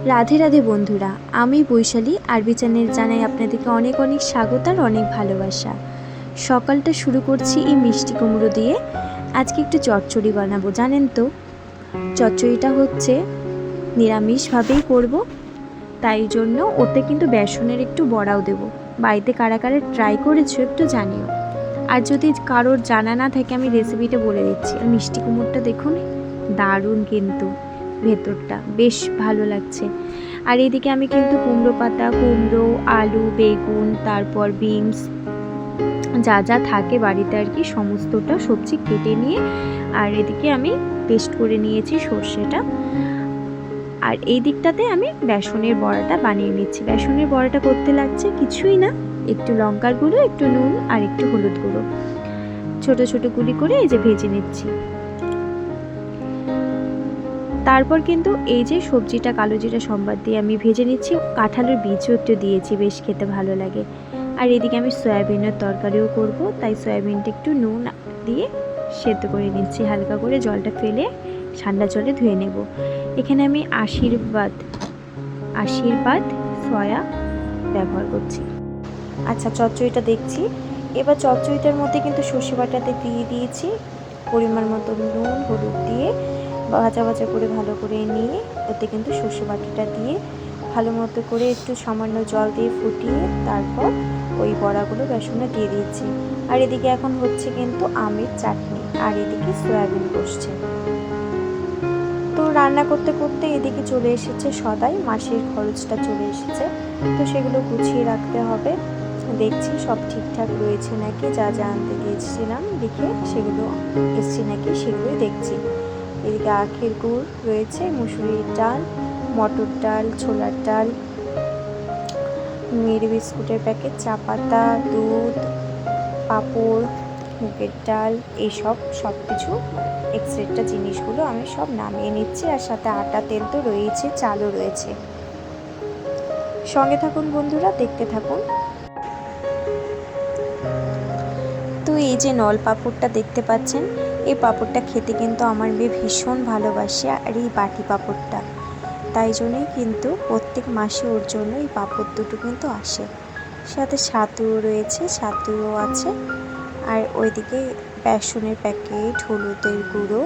রাধে রাধে বন্ধুরা, আমি বৈশালী আরবি চ্যানেল জানাই আপনাদেরকে অনেক অনেক স্বাগত আর অনেক ভালোবাসা। সকালটা শুরু করছি এই মিষ্টি কুমড়ো দিয়ে। আজকে একটু চচ্চড়ি বানাবো। জানেন তো, চচ্চড়িটা হচ্ছে নিরামিষভাবেই করব, তাই জন্য ওতে কিন্তু বেসনের একটু বড়াও দেবো। বাড়িতে কারা কারা ট্রাই করেছো একটু জানিও, আর যদি কারোর জানা না থাকে আমি রেসিপিটা বলে দিচ্ছি। আর মিষ্টি কুমড়োটা দেখুন, দারুণ কিন্তু, ভেতরটা বেশ ভালো লাগছে। আর এদিকে আমি কিন্তু কুমড়ো পাতা, কুমড়ো, আলু, বেগুন, তারপর বিনস, যা যা থাকে বাড়িতে আর কি, সমস্তটা সবজি কেটে নিয়ে আর এদিকে আমি পেস্ট করে নিয়েছি সর্ষেটা। আর এই দিকটাতে আমি বেসনের বড়াটা বানিয়ে নিচ্ছি। বেসনের বড়াটা করতে লাগছে কিছুই না, একটু লঙ্কার গুঁড়ো, একটু নুন আর একটু হলুদ গুঁড়ো, ছোট ছোট গুলি করে এই যে ভেজে নিচ্ছি। তারপর কিন্তু এই যে সবজিটা কালো জিরা সম্বাদ দিয়ে আমি ভেজে নিচ্ছি। কাঁঠালের বীজও একটু দিয়েছি, বেশ খেতে ভালো লাগে। আর এদিকে আমি সয়াবিনের তরকারিও করব, তাই সয়াবিনটা একটু নুন দিয়ে সেদ্ধ করে নিচ্ছি, হালকা করে জলটা ফেলে ঠান্ডা জলে ধুয়ে নেব। এখানে আমি আশীর্বাদ সয়া ব্যবহার করছি। আচ্ছা, চচ্চড়িটা দেখছি। এবার চচ্চড়িটার মধ্যে কিন্তু সর্ষে বাটাতে দিয়ে দিয়েছি পরিমাণ মতো নুন, হলুদ দিয়ে ভাজা ভাজা করে ভালো করে নিয়ে ওতে কিন্তু সর্ষে বাটাটা দিয়ে ভালো মতো করে একটু সামান্য জল দিয়ে ফুটিয়ে তারপর ওই বড়াগুলো বেসনে দিয়ে দিচ্ছি। আর এদিকে এখন হচ্ছে কিন্তু আমের চাটনি, আর এদিকে সয়াবিন কষছে। তো রান্না করতে করতে এদিকে চলে এসেছে সদাই, মাসের খরচটা চলে এসেছে, তো সেগুলো গুছিয়ে রাখতে হবে। দেখছি সব ঠিকঠাক রয়েছে নাকি, যা যা আনতে গিয়েছিলাম দেখে সেগুলো এসছে নাকি সেগুলোই দেখছি। এদিকে আখের গুড় রয়েছে, মুসুরির ডাল, মটর ডাল, ছোলার ডাল, মেরি বিস্কুটের প্যাকেট, চা পাতা, দুধ, পাঁপড়, মুগের ডাল, এইসব সব কিছু এক্সট্রা জিনিসগুলো আমি সব নামিয়ে নিচ্ছি। আর সাথে আটা, তেল তো রয়েছে, চালও রয়েছে। সঙ্গে থাকুন বন্ধুরা, দেখতে থাকুন। তো এই যে নল পাঁপড়টা দেখতে পাচ্ছেন, এই পাঁপড়টা খেতে কিন্তু আমার মেয়ে ভীষণ ভালোবাসে। আর এই বাটি পাঁপড়টা, তাই জন্যই কিন্তু প্রত্যেক মাসে ওর জন্য এই পাঁপড় দুটো কিন্তু আসে। সাথে ছাতুও রয়েছে, ছাতুও আছে। আর ওইদিকে বেসনের প্যাকেট, হলুদের গুঁড়ো,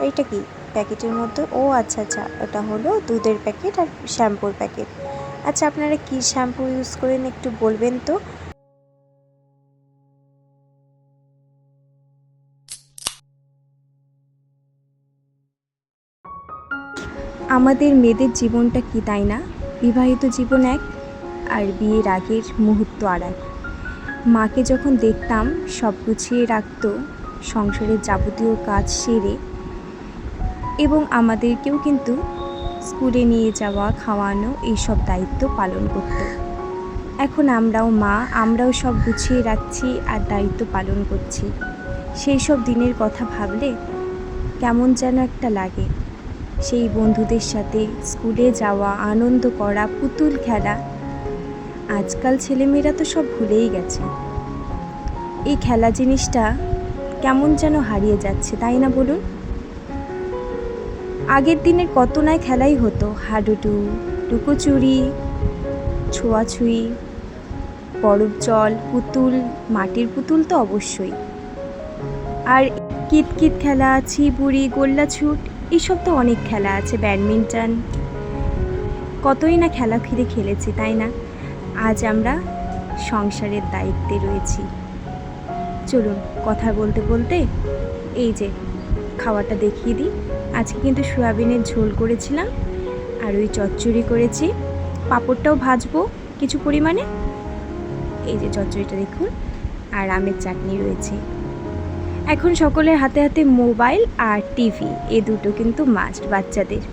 এইটা কি প্যাকেটের মধ্যে, ও আচ্ছা আচ্ছা, ওটা হলো দুধের প্যাকেট আর শ্যাম্পুর প্যাকেট। আচ্ছা, আপনারা কি শ্যাম্পু ইউজ করেন একটু বলবেন তো। আমাদের মেয়েদের জীবনটা কি তাই না, বিবাহিত জীবন এক আর বিয়ের আগের মুহূর্ত আর এক। মাকে যখন দেখতাম সব গুছিয়ে রাখতো, সংসারের যাবতীয় কাজ সেরে, এবং আমাদেরকেও কিন্তু স্কুলে নিয়ে যাওয়া, খাওয়ানো, এইসব দায়িত্ব পালন করত। এখন আমরাও মা, আমরাও সব গুছিয়ে রাখছি আর দায়িত্ব পালন করছি। সেই সব দিনের কথা ভাবলে কেমন যেন একটা লাগে। সেই বন্ধুদের সাথে স্কুলে যাওয়া, আনন্দ করা, পুতুল খেলা, আজকাল ছেলেমেয়েরা তো সব ভুলেই গেছে। এই খেলা জিনিসটা কেমন যেন হারিয়ে যাচ্ছে, তাই না বলুন। আগের দিনের কত নয় খেলাই হতো, হাডুডু, লুকোচুরি, ছোঁয়াছুঁয়ি, বরফ জল, পুতুল, মাটির পুতুল তো অবশ্যই, আর কিতকিত খেলা, ছিবুড়ি, গোল্লা ছুট, এইসব তো অনেক খেলা আছে, ব্যাডমিন্টন, কতই না খেলা ফিরে খেলেছি, তাই না। আজ আমরা সংসারের দায়িত্বে রয়েছি। চলুন কথা বলতে বলতে এই যে খাওয়াটা দেখিয়ে দিই। আজকে কিন্তু সয়াবিনের ঝোল করেছিলাম, আর ওই চচ্চড়ি করেছি, পাঁপড়টাও ভাজবো কিছু পরিমাণে। এই যে চচ্চড়িটা দেখুন, আর আমের চাটনি রয়েছে। এখন সকলের হাতে হাতে মোবাইল আর টিভি, এ দুটো কিন্তু মাস্ট বাচ্চাদের।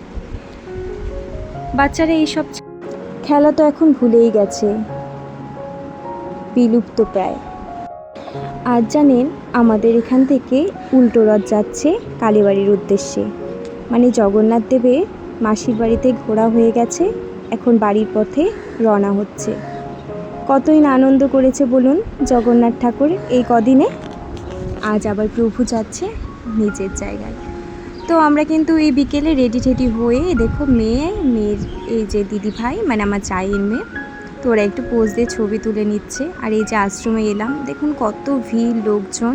বাচ্চারা এইসব খেলা তো এখন ভুলেই গেছে, বিলুপ্ত প্রায়। আজ জানেন, আমাদের এখান থেকে উল্টো রথ যাচ্ছে কালীবাড়ির উদ্দেশ্যে, মানে জগন্নাথ দেবের মাসির বাড়িতে ঘোরা হয়ে গেছে, এখন বাড়ির পথে রওনা হচ্ছে। কতই না আনন্দ করেছে বলুন জগন্নাথ ঠাকুর এই কদিনে। আজ আবার প্রভু যাচ্ছে নিজের জায়গায়। তো আমরা কিন্তু এই বিকেলে রেডি টেডি হয়ে দেখো মেয়ের এই যে দিদি ভাই মানে আমার চায়ের মেয়ে, তো ওরা একটু পোজ দিয়ে ছবি তুলে নিচ্ছে। আর এই যে আশ্রমে এলাম, দেখুন কত ভিড় লোকজন,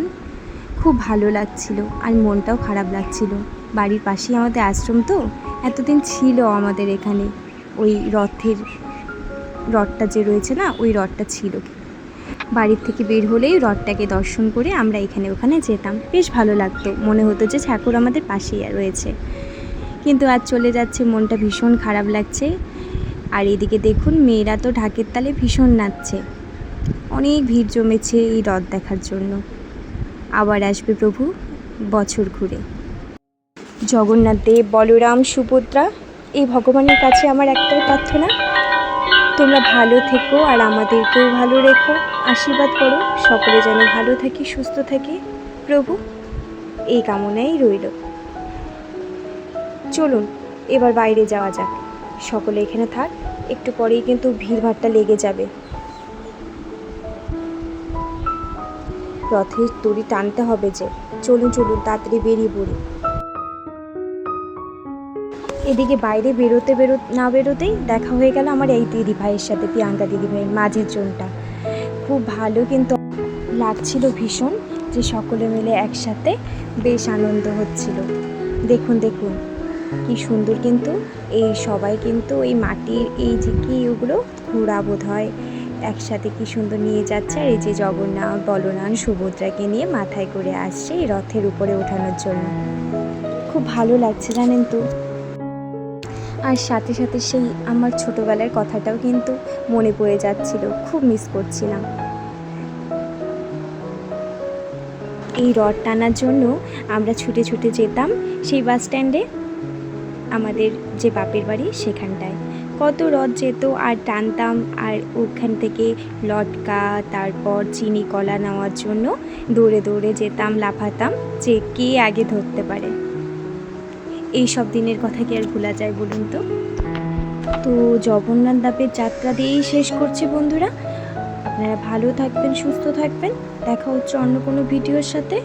খুব ভালো লাগছিল আর মনটাও খারাপ লাগছিল। বাড়ির পাশেই আমাদের আশ্রম, তো এতদিন ছিল আমাদের এখানে ওই রথটা যে রয়েছে না, ওই রথটা ছিল। বাড়ির থেকে বের হলেই রথটাকে দর্শন করে আমরা এখানে ওখানে যেতাম, বেশ ভালো লাগতো, মনে হতো যে ঠাকুর আমাদের পাশেই রয়েছে। কিন্তু আজ চলে যাচ্ছে, মনটা ভীষণ খারাপ লাগছে। আর এদিকে দেখুন মেয়েরা তো ঢাকের তালে ভীষণ নাচছে, অনেক ভিড় জমেছে এই রথ দেখার জন্য। আবার আসবে প্রভু বছর ঘুরে। জগন্নাথ দেব, বলরাম, সুভদ্রা, এই ভগবানের কাছে আমার একটাই প্রার্থনা, তোমরা ভালো থেকো আর আমাদেরকেও ভালো রেখো, আশীর্বাদ করো, সকলে যেন ভালো থাকি, সুস্থ থাকি প্রভু, এই কামনাই রইল। চলুন এবার বাইরে যাওয়া যাক, সকলে এখানে থাক, একটু পরেই কিন্তু ভিড়ভাড়টা লেগে যাবে। রথের দড়ি টানতে হবে যে, চলুন তাড়াতাড়ি বেরিয়ে পড়ি। এদিকে বাইরে না বেরোতেই দেখা হয়ে গেল আমার এই দিদি ভাইয়ের সাথে, প্রিয়াঙ্কা দিদি ভাইয়ের মাঝের জনটা। খুব ভালো কিন্তু লাগছিল ভীষণ, যে সকলে মিলে একসাথে বেশ আনন্দ হচ্ছিল। দেখুন কি সুন্দর, কিন্তু এই সবাই কিন্তু এই মাটির এই যে কি ওগুলো ঘোড়া বোধ হয় একসাথে কি সুন্দর নিয়ে যাচ্ছে। আর এই যে জগন্নাথ, বলরাম, সুভদ্রাকে নিয়ে মাথায় করে আসছে এই রথের উপরে ওঠানোর জন্য। খুব ভালো লাগছে জানেন তো। আর সাথে সাথে সেই আমার ছোটোবেলার কথাটাও কিন্তু মনে পড়ে যাচ্ছিল, খুব মিস করছিলাম। এই রথ টানার জন্য আমরা ছুটে যেতাম সেই বাস স্ট্যান্ডে, আমাদের যে বাপের বাড়ি সেখানটায় কত রথ যেত আর টানতাম। আর ওখান থেকে লটকা, তারপর চিনি কলা নেওয়ার জন্য দৌড়ে যেতাম, লাফাতাম যে কে আগে ধরতে পারে। এই সব দিনের কথা কি আর ভোলা যায় বলুন তো। তো জগন্নাথ দেবের যাত্রা দিয়েই শেষ করছি বন্ধুরা, আপনারা ভালো থাকবেন, সুস্থ থাকবেন, দেখা হচ্ছে অন্য কোনো ভিডিওর সাথে।